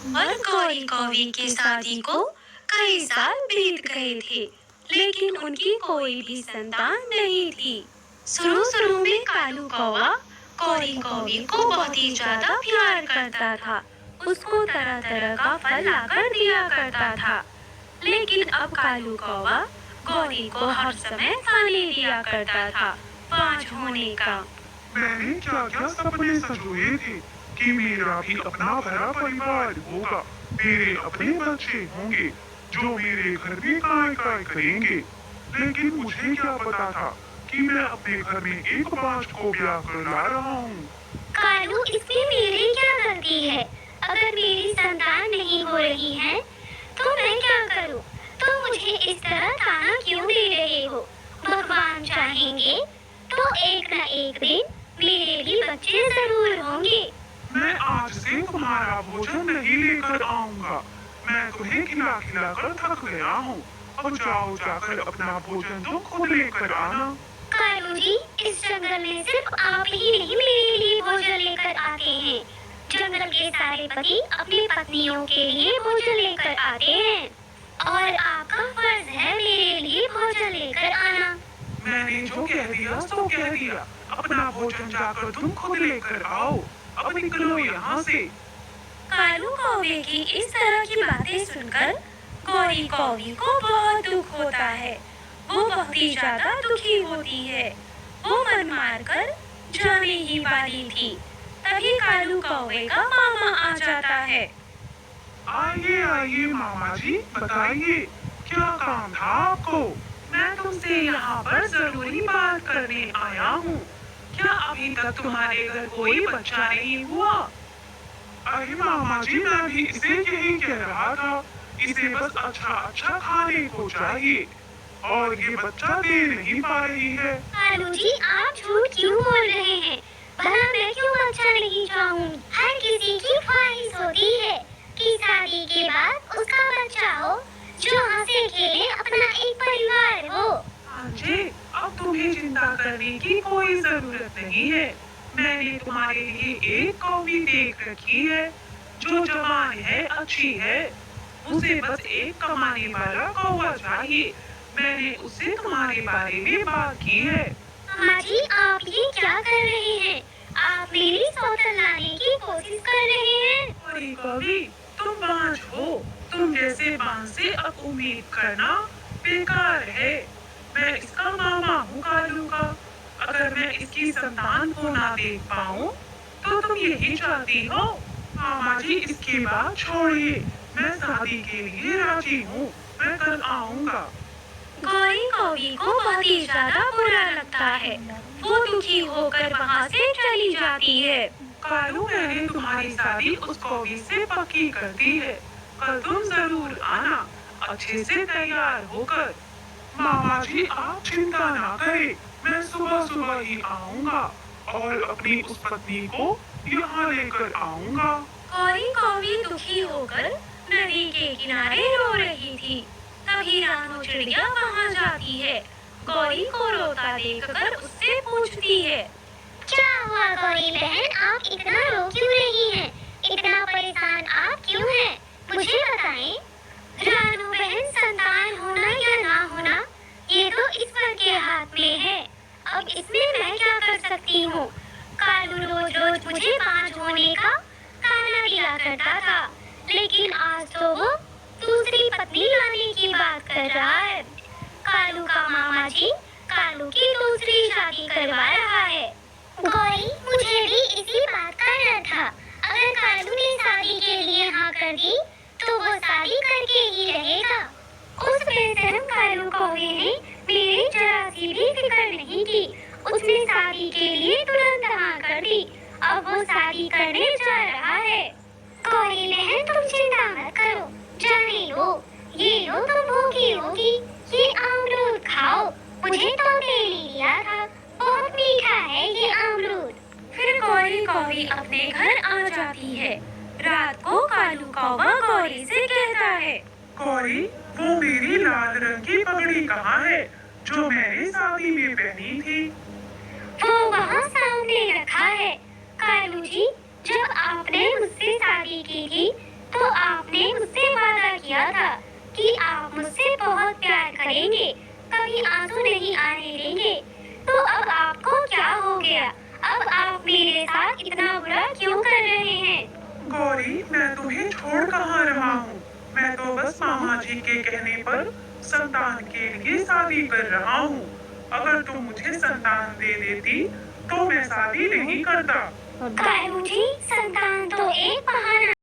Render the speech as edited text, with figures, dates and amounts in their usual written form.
और गौरी कौवी की शादी को कई साल बीत गए थे, लेकिन उनकी कोई भी संतान नहीं थी। शुरू में कालू कौवा गौरी कौवी को बहुत ही ज्यादा प्यार करता था। उसको तरह तरह का फल लाकर दिया करता था। लेकिन अब कालू कौवा गौरी को हर समय खाने दिया करता था, 5 होने का। मैंने क्या क्या सपने संजोए थे कि मेरा भी अपना बड़ा परिवार होगा, मेरे अपने बच्चे होंगे जो मेरे घर में काय काय करेंगे। लेकिन मुझे क्या पता था कि मैं अपने घर में एक बाज को ब्याह कर ला रहा हूँ। कालू, इसमें मेरी क्या गलती है? अगर मेरी संतान नहीं हो रही है तो मैं क्या करूं? तुम मुझे इस तरह ताना क्यों दे रहे हो? भगवान चाहेंगे तो एक न एक दिन मेरे भी बच्चे जरूर होंगे। मैं आज से तुम्हारा भोजन नहीं लेकर आऊंगा। मैं तुम्हें खिला खिला कर थक गया हूँ। अब जाओ जाकर अपना भोजन तुम खुद लेकर आना। कालू जी, इस जंगल में सिर्फ आप ही नहीं मेरे लिए भोजन लेकर आते हैं। जंगल के सारे पति अपनी पत्नियों के लिए भोजन लेकर आते हैं और आपका फर्ज है मेरे लिए भोजन लेकर आना। मैंने जो कह दिया सो कह दिया। अपना भोजन जाकर तुम खुद लेकर आओ। अब निकलो यहाँ से। कालू कौवे की इस तरह की बातें सुनकर गौरी कौवी को बहुत दुख होता है। वो बहुत ही ज्यादा दुखी होती है। वो मन मार कर जाने ही वाली थी, तभी कालू कौवे का मामा आ जाता है। आइए आइए मामा जी, बताइए क्या काम था आपको। मैं तुमसे यहाँ पर जरूरी बात करने आया हूँ। क्या अभी तक तुम्हारे घर कोई बच्चा नहीं हुआ? अरे मामा जी, मैं भी इसे यही कह रहा था। इसे बस अच्छा अच्छा खाने को चाहिए और ये बच्चा दे नहीं पा रही है। कालू जी, आप झूठ क्यों बोल रहे हैं? भला मैं क्यों बच्चा नहीं चाहूँ? हर किसी की ख्वाहिश होती है कि शादी के बाद उसका बच्चा हो जो हंसे खेले अपना एक परिवार हो। जी, अब तुम्हें चिंता करने की कोई जरूरत नहीं है। मैंने तुम्हारे लिए एक कौवी देख रखी है जो जवान है, अच्छी है। उसे बस एक कमाने वाला कौवा चाहिए। मैंने उससे तुम्हारे बारे में बात की है। मामा जी, आप ये क्या कर रहे हैं? आप मेरी सौतन लाने की कोशिश कर रहे हैं। कभी कभी तुम बांझ हो। तुम जैसे बांझ से अब उम्मीद करना बेकार है। मैं इसका मामा हूँ कालू का। अगर मैं इसकी संतान को ना देख पाऊँ तो तुम यही चाहती हो। मामा जी, इसकी बात छोड़िए। मैं शादी के लिए राजी हूँ। मैं कल आऊँगा। गौरी कौवी को बहुत ही ज्यादा बुरा लगता है। वो दुखी होकर वहाँ से चली जाती है। कालू, मैंने तुम्हारी शादी उस कौवी से पक्की कर दी है। कल तुम जरूर आना, अच्छे से तैयार होकर। मामा जी, आप चिंता ना करें। मैं सुबह सुबह ही आऊँगा और अपनी उस पत्नी को यहाँ लेकर आऊँगा। गौरी कौवी दुखी होकर नदी के किनारे रो रही थी। तभी रानू चिड़िया वहाँ जाती है। गौरी को रोता देखकर उससे पूछती है, क्या हुआ गौरी बहन, आप इतना रो क्यों रही हैं? इतना परेशान आप क्यों हैं? मुझे बताएं। रानू बहन, संतान होना या ना होना ये तो ईश्वर के हाथ में है। अब इसमें मैं क्या कर सकती हूँ? कालू रोज रोज मुझे बांझ होने का ताना दिया करता था, लेकिन आज तो वो दूसरी पत्नी लाने की बात कर रहा है। कालू का मामा जी कालू की दूसरी शादी करवा रहा है। गौरी, मुझे भी इसी बात का डर था। अगर कालू ने शादी के लिए हाँ कर दी तो वो शादी करके ही रहेगा। उस बेशरम कालू कौवे ने मेरी जरा सी भी फिक्र नहीं की। उसने शादी के लिए तुरंत हाँ कर दी। अब वो शादी करने जा रहा है। गौरी बहन, तुम चिंता मत करो, जाने दो। ये लो, तुम भूखी होगी, ये अमरूद खाओ। मुझे तो दे लिया था, बहुत मीठा है ये अमरूद। फिर गौरी कौवी अपने घर आ जाती है। रात को कालू कौवा गौरी से कहता है, गौरी, वो मेरी लाल रंग की पगड़ी कहाँ है जो मैंने शादी में पहनी थी? वो वहाँ सामने रखा है। कालू जी, जब आपने मुझसे शादी की थी तो करेंगे, कभी आंसू नहीं आने देंगे। तो अब आपको क्या हो गया? अब आप मेरे साथ इतना बुरा क्यों कर रहे हैं? गौरी, मैं तुम्हें छोड़ कहाँ रहा हूँ। मैं तो बस मामा जी के कहने पर संतान के लिए शादी कर रहा हूँ। अगर तुम मुझे संतान दे देती तो मैं शादी नहीं करता। कालू जी, संतान तो एक बहाना